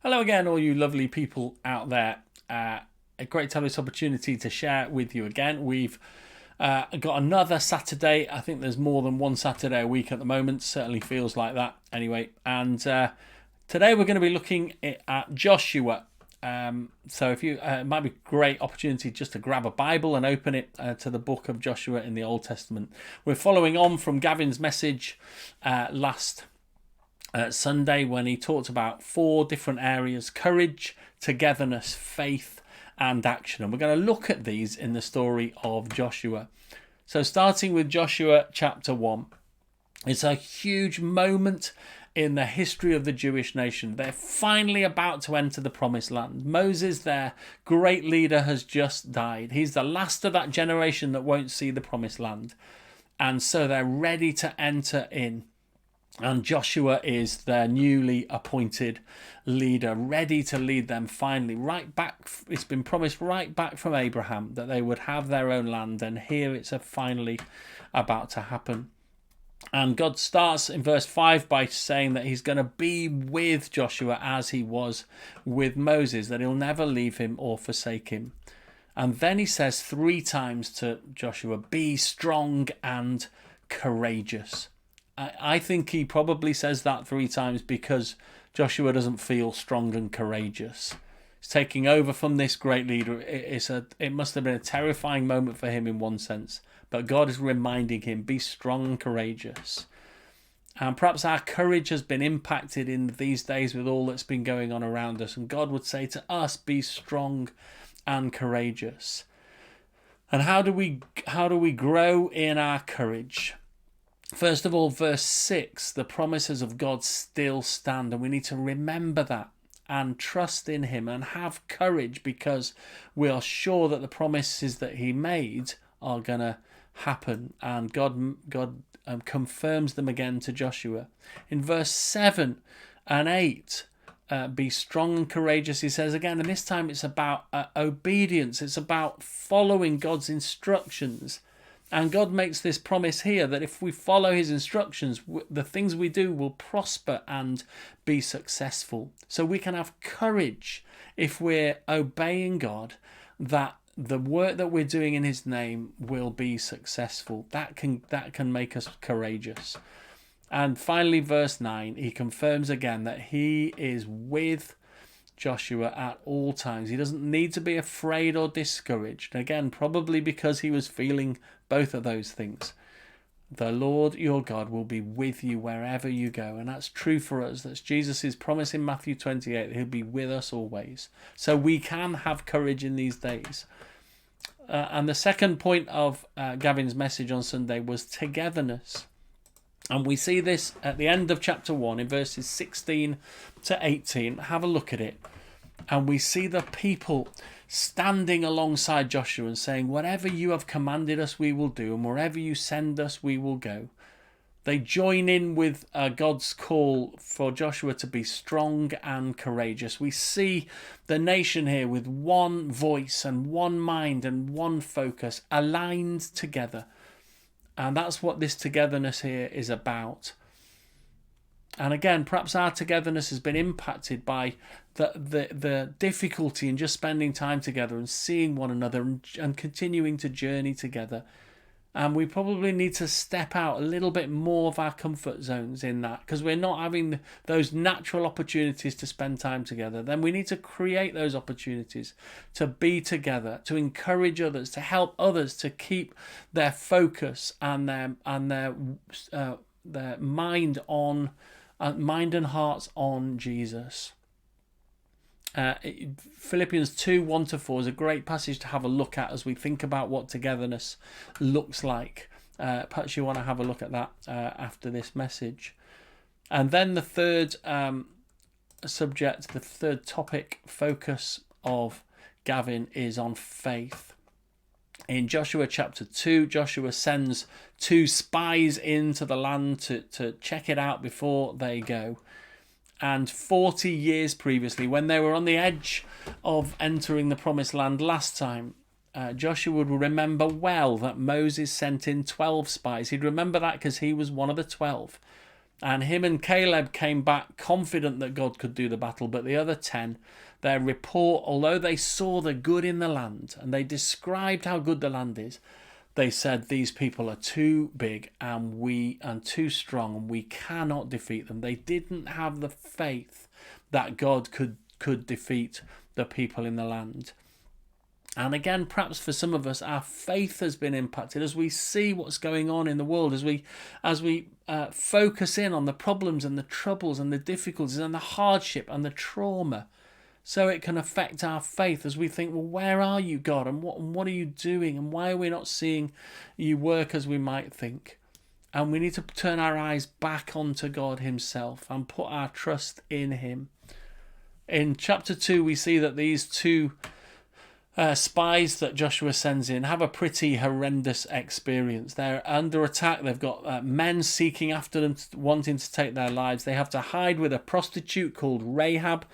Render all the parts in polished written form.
Hello again, all you lovely people out there. A great to have this opportunity to share with you again. We've got another Saturday. I think there's more than one Saturday a week at the moment. Certainly feels like that anyway. And today we're going to be looking at Joshua. So if you, it might be a great opportunity just to grab a Bible and open it to the book of Joshua in the Old Testament. We're following on from Gavin's message last Sunday when he talked about 4 different areas: courage, togetherness, faith, and action. And we're going to look at these in the story of Joshua. So starting with Joshua chapter 1, it's a huge moment in the history of the Jewish nation. They're finally about to enter the promised land. Moses, their great leader, has just died. He's the last of that generation that won't see the promised land. And so they're ready to enter in. And Joshua is their newly appointed leader, ready to lead them finally right back. It's been promised right back from Abraham that they would have their own land, and here it's finally about to happen. And God starts in verse 5 by saying that he's going to be with Joshua as he was with Moses, that he'll never leave him or forsake him. And then he says 3 times to Joshua, be strong and courageous. I think he probably says that 3 times because Joshua doesn't feel strong and courageous. He's taking over from this great leader. It must have been a terrifying moment for him in one sense. But God is reminding him, be strong and courageous. And perhaps our courage has been impacted in these days with all that's been going on around us. And God would say to us, be strong and courageous. And how do we grow in our courage? First of all, verse 6, the promises of God still stand, and we need to remember that and trust in him and have courage because we are sure that the promises that he made are going to happen, and God confirms them again to Joshua. In verse 7 and 8, be strong and courageous, he says again, and this time it's about obedience. It's about following God's instructions. And God makes this promise here that if we follow his instructions, the things we do will prosper and be successful. So we can have courage if we're obeying God, that the work that we're doing in his name will be successful. That can make us courageous. And finally, verse 9, he confirms again that he is with Joshua at all times. He doesn't need to be afraid or discouraged. Again, probably because he was feeling both of those things. The Lord your God will be with you wherever you go. And that's true for us. That's Jesus' promise in Matthew 28. He'll be with us always. So we can have courage in these days. And the second point of Gavin's message on Sunday was togetherness. And we see this at the end of chapter 1 in verses 16 to 18. Have a look at it. And we see the people standing alongside Joshua and saying, whatever you have commanded us, we will do. And wherever you send us, we will go. They join in with God's call for Joshua to be strong and courageous. We see the nation here with one voice and one mind and one focus aligned together. And that's what this togetherness here is about. And again, perhaps our togetherness has been impacted by the difficulty in just spending time together and seeing one another and continuing to journey together. And we probably need to step out a little bit more of our comfort zones in that, because we're not having those natural opportunities to spend time together. Then we need to create those opportunities to be together, to encourage others, to help others to keep their focus and their mind and hearts on Jesus. Philippians 2, 1-4 is a great passage to have a look at as we think about what togetherness looks like. Perhaps you want to have a look at that after this message. And then the third subject, the third topic focus of Gavin is on faith. In Joshua chapter 2, Joshua sends 2 spies into the land to check it out before they go. And 40 years previously, when they were on the edge of entering the promised land last time, Joshua would remember well that Moses sent in 12 spies. He'd remember that because he was one of the 12. And him and Caleb came back confident that God could do the battle, but the other 10, their report, although they saw the good in the land and they described how good the land is, they said these people are too big and too strong and we cannot defeat them. They didn't have the faith that God could defeat the people in the land. And again, perhaps for some of us, our faith has been impacted as we see what's going on in the world, as we focus in on the problems and the troubles and the difficulties and the hardship and the trauma. So it can affect our faith as we think, well, where are you, God? And what are you doing? And why are we not seeing you work as we might think? And we need to turn our eyes back onto God himself and put our trust in him. In chapter 2, we see that these two spies that Joshua sends in have a pretty horrendous experience. They're under attack. They've got men seeking after them, wanting to take their lives. They have to hide with a prostitute called Rahab.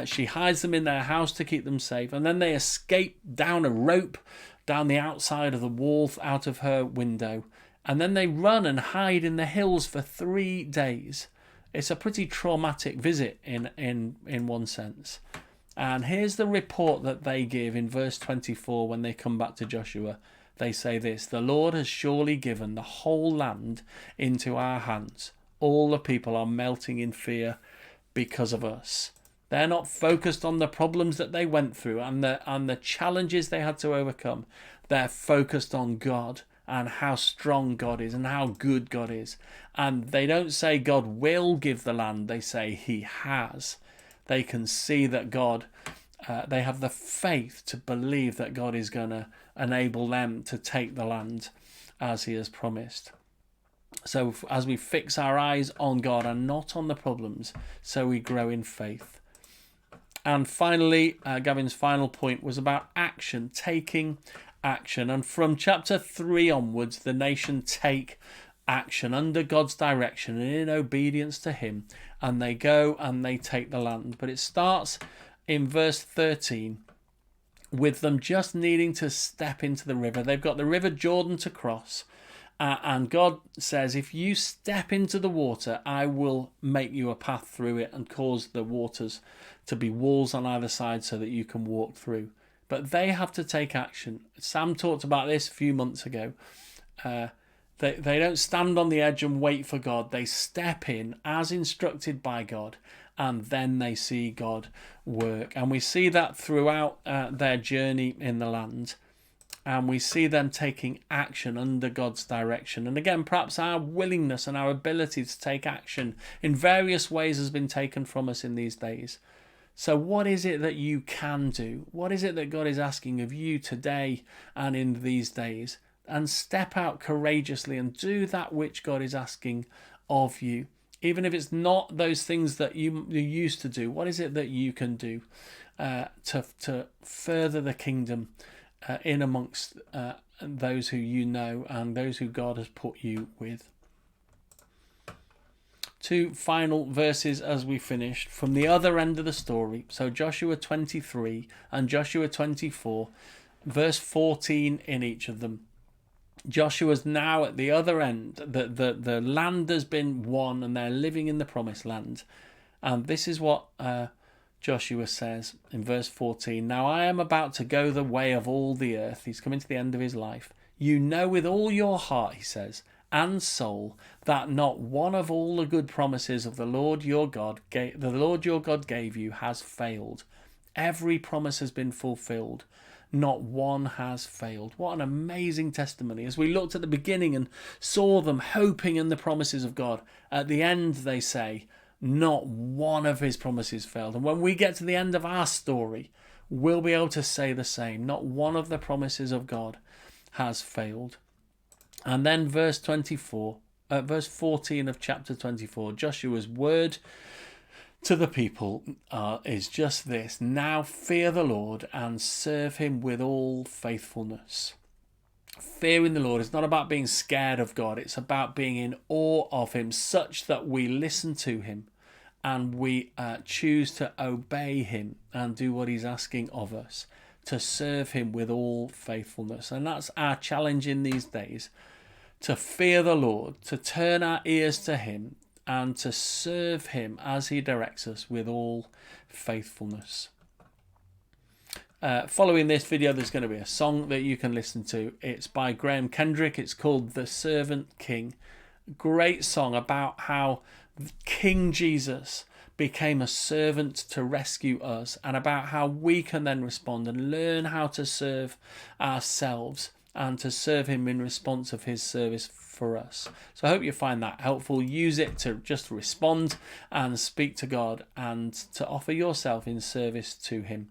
She hides them in their house to keep them safe. And then they escape down a rope down the outside of the wall out of her window. And then they run and hide in the hills for 3 days. It's a pretty traumatic visit in one sense. And here's the report that they give in verse 24 when they come back to Joshua. They say this: "The Lord has surely given the whole land into our hands. All the people are melting in fear because of us." They're not focused on the problems that they went through and the challenges they had to overcome. They're focused on God and how strong God is and how good God is. And they don't say God will give the land, they say he has. They can see that God, they have the faith to believe that God is going to enable them to take the land as he has promised. So as we fix our eyes on God and not on the problems, so we grow in faith. And finally, Gavin's final point was about action, taking action. And from chapter 3 onwards, the nation take action under God's direction and in obedience to him, and they go and they take the land. But it starts in verse 13 with them just needing to step into the river. They've got the river Jordan to cross, and God says, if you step into the water, I will make you a path through it and cause the waters to be walls on either side so that you can walk through. But they have to take action. Sam talked about this a few months ago. They don't stand on the edge and wait for God. They step in as instructed by God, and then they see God work. And we see that throughout their journey in the land. And we see them taking action under God's direction. And again, perhaps our willingness and our ability to take action in various ways has been taken from us in these days. So what is it that you can do? What is it that God is asking of you today and in these days? And step out courageously and do that which God is asking of you. Even if it's not those things that you used to do, what is it that you can do to further the kingdom in amongst those who you know and those who God has put you with? 2 final verses as we finished from the other end of the story. So Joshua 23 and Joshua 24, verse 14 in each of them. Joshua's now at the other end. The land has been won and they're living in the promised land. And this is what Joshua says in verse 14. "Now I am about to go the way of all the earth." He's coming to the end of his life. "You know with all your heart," he says, "and soul, that not one of all the good promises of the Lord your God gave you has failed. Every promise has been fulfilled. Not one has failed." What an amazing testimony. As we looked at the beginning and saw them hoping in the promises of God, at the end they say, not one of his promises failed. And when we get to the end of our story, we'll be able to say the same. Not one of the promises of God has failed. And then verse 14 of chapter 24, Joshua's word to the people is just this: "Now fear the Lord and serve him with all faithfulness." Fearing the Lord is not about being scared of God. It's about being in awe of him, such that we listen to him and we choose to obey him and do what he's asking of us, to serve him with all faithfulness. And that's our challenge in these days, to fear the Lord, to turn our ears to him, and to serve him as he directs us with all faithfulness. Following this video, there's going to be a song that you can listen to. It's by Graham Kendrick. It's called The Servant King. Great song about how King Jesus became a servant to rescue us, and about how we can then respond and learn how to serve ourselves and to serve him in response of his service for us. So I hope you find that helpful. Use it to just respond and speak to God and to offer yourself in service to him.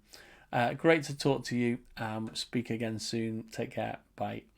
Great to talk to you. Speak again soon. Take care. Bye.